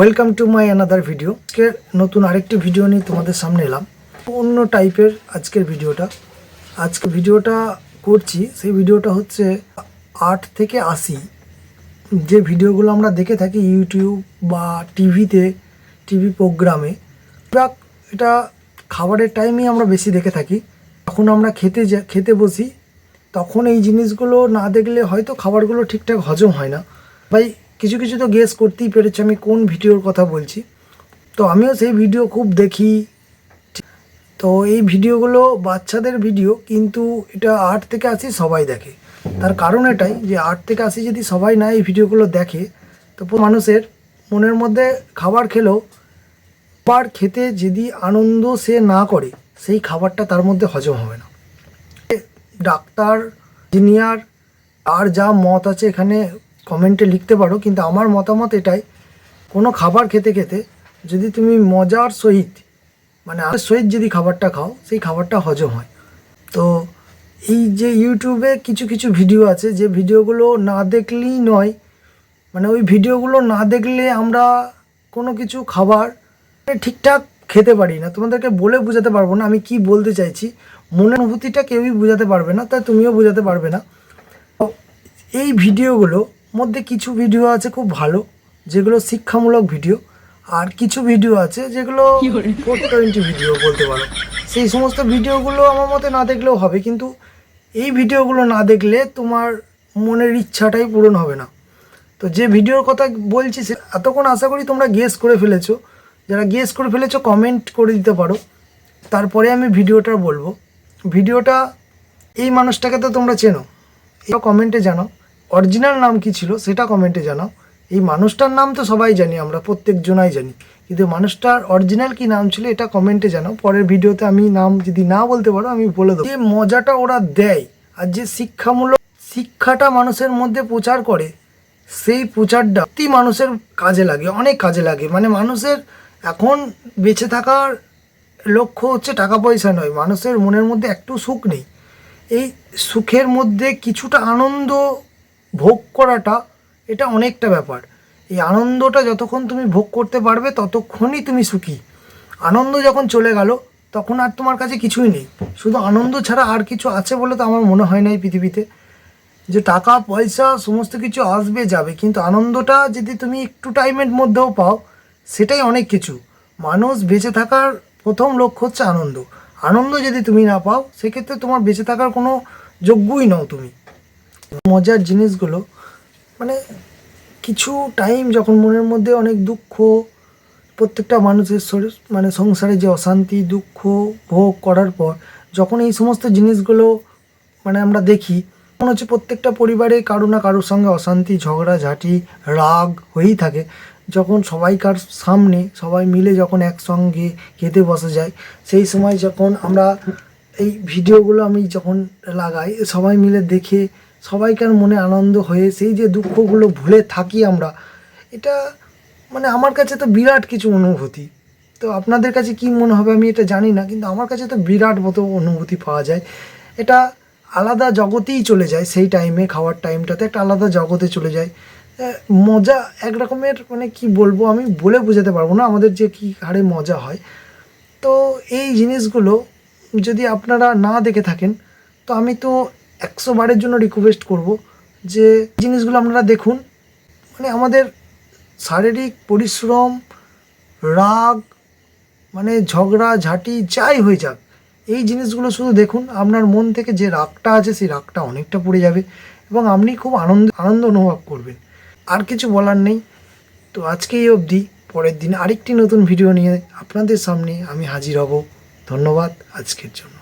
Welcome to my another video. আজকের নতুন আরেকটি ভিডিও নিয়ে তোমাদের সামনে এলাম। অন্য টাইপের আজকের ভিডিওটা করছি। সেই ভিডিওটা হচ্ছে 8 থেকে 80 যে ভিডিওগুলো আমরা দেখে থাকি ইউটিউব বা টিভি প্রোগ্রামে। এটা খাবারের টাইমেই আমরা বেশি দেখে থাকি। যখন আমরা খেতে বসি তখন এই জিনিসগুলো না দেখলে হয়তো খাবারগুলো ঠিকঠাক হজম হয় না। ভাই কিছু কিছু তো গেস করতেই পেরেছি আমি কোন ভিডিওর কথা বলছি। তো আমিও সেই ভিডিও খুব দেখি। তো এই ভিডিওগুলো বাচ্চাদের ভিডিও, কিন্তু এটা 8 থেকে 80 সবাই দেখে। তার কারণ এটাই যে 8 থেকে 80 যদি সবাই না এই ভিডিওগুলো দেখে তো মানুষের মনের মধ্যে খাবার খেলেও খেতে যদি আনন্দ সে না করে সেই খাবারটা তার মধ্যে হজম হবে না। ডাক্তার, ইঞ্জিনিয়ার আর যা মত আছে এখানে কমেন্টে লিখতে পারো, কিন্তু আমার মতামত এটাই, কোনো খাবার খেতে খেতে যদি তুমি মজার সহিত যদি খাবারটা খাও সেই খাবারটা হজম হয়। তো এই যে ইউটিউবে কিছু কিছু ভিডিও আছে যে ভিডিওগুলো না দেখলেই নয়, ওই ভিডিওগুলো না দেখলে আমরা কোনো কিছু খাবার ঠিকঠাক খেতে পারি না। তোমাদেরকে বলে বোঝাতে পারবো না আমি কি বলতে চাইছি। মনের অনুভূতিটা কেউই বোঝাতে পারবে না, তাই তুমিও বোঝাতে পারবে না। এই ভিডিওগুলো মধ্যে কিছু ভিডিও আছে খুব ভালো, যেগুলো শিক্ষামূলক ভিডিও, আর কিছু ভিডিও আছে যেগুলো 420 ভিডিও বলতে পারো। সেই সমস্ত ভিডিওগুলো আমার মতে না দেখলেও হবে, কিন্তু এই ভিডিওগুলো না দেখলে তোমার মনের ইচ্ছাটাই পূরণ হবে না। তো যে ভিডিওর কথা বলছি এতক্ষণ আশা করি তোমরা গেস করে ফেলেছো। যারা গেস করে ফেলেছো কমেন্ট করে দিতে পারো, তারপরে আমি ভিডিওটা বলবো। ভিডিওটা এই মানুষটাকে তো তোমরা চেনো, এটা কমেন্টে জানাও। অরিজিনাল নাম কি ছিল সেটা কমেন্টে জানাও। এই মানুষটার নাম তো সবাই জানি, আমরা প্রত্যেকজনাই জানি, কিন্তু মানুষটার অরিজিনাল কি নাম ছিল এটা কমেন্টে জানাও। পরের ভিডিওতে আমি নাম যদি না বলতে পারো আমি বলে দেবো। যে মজাটা ওরা দেয় আর যে শিক্ষাটা মানুষের মধ্যে প্রচার করে, সেই প্রচারটা প্রতি মানুষের কাজে লাগে, অনেক কাজে লাগে। মানুষের এখন বেঁচে থাকার লক্ষ্য হচ্ছে টাকা পয়সা নয়, মানুষের মনের মধ্যে একটু সুখ নেই। এই সুখের মধ্যে কিছুটা আনন্দ ভোগ করাটা এটা অনেকটা ব্যাপার। এই আনন্দটা যতক্ষণ তুমি ভোগ করতে পারবে ততক্ষণই তুমি সুখী। আনন্দ যখন চলে গেল তখন আর তোমার কাছে কিছুই নেই। শুধু আনন্দ ছাড়া আর কিছু আছে বলে তো আমার মনে হয় না এই পৃথিবীতে। যে টাকা পয়সা সমস্ত কিছু আসবে যাবে, কিন্তু আনন্দটা যদি তুমি একটু টাইমের মধ্যেও পাও সেটাই অনেক কিছু। মানুষ বেঁচে থাকার প্রথম লক্ষ্য হচ্ছে আনন্দ। আনন্দ যদি তুমি না পাও সেক্ষেত্রে তোমার বেঁচে থাকার কোনো যোগ্যই নও তুমি। মজার জিনিসগুলো কিছু টাইম যখন মনের মধ্যে অনেক দুঃখ, প্রত্যেকটা মানুষের শরীর সংসারে যে অশান্তি দুঃখ ভোগ করার পর যখন এই সমস্ত জিনিসগুলো আমরা দেখি, মনে হচ্ছে প্রত্যেকটা পরিবারে কারো না কারোর সঙ্গে অশান্তি ঝগড়াঝাঁটি রাগ হয়েই থাকে। যখন সবাইকার সামনে সবাই মিলে যখন একসঙ্গে খেতে বসে যায়, সেই সময় যখন আমরা এই ভিডিওগুলো আমি যখন লাগাই সবাই মিলে দেখে সবাইকার মনে আনন্দ হয়ে সেই যে দুঃখগুলো ভুলে থাকি আমরা, এটা আমার কাছে তো বিরাট কিছু অনুভূতি। তো আপনাদের কাছে কি মনে হবে আমি এটা জানি না, কিন্তু আমার কাছে তো বিরাট মতো অনুভূতি পাওয়া যায়। এটা আলাদা জগতেই চলে যায়, সেই টাইমে খাওয়ার টাইমটাতে একটা আলাদা জগতে চলে যায়। মজা এক রকমের কি বলবো আমি বলে বোঝাতে পারবো না আমাদের যে কী হারে মজা হয়। তো এই জিনিসগুলো যদি আপনারা না দেখে থাকেন তো আমি তো 100 বারের জন্য রিকোয়েস্ট করব যে জিনিসগুলো আপনারা দেখুন। আমাদের শারীরিক পরিশ্রম, রাগ, ঝগড়া ঝাঁটি যাই হয়ে যাক, এই জিনিসগুলো শুধু দেখুন। আপনার মন থেকে যে রাগটা আছে সেই রাগটা অনেকটা পড়ে যাবে এবং আপনি খুব আনন্দ অনুভব করবেন। আর কিছু বলার নেই। তো আজকে এই অবধি, পরের দিন আরেকটি নতুন ভিডিও নিয়ে আপনাদের সামনে আমি হাজির হব। ধন্যবাদ আজকের জন্য।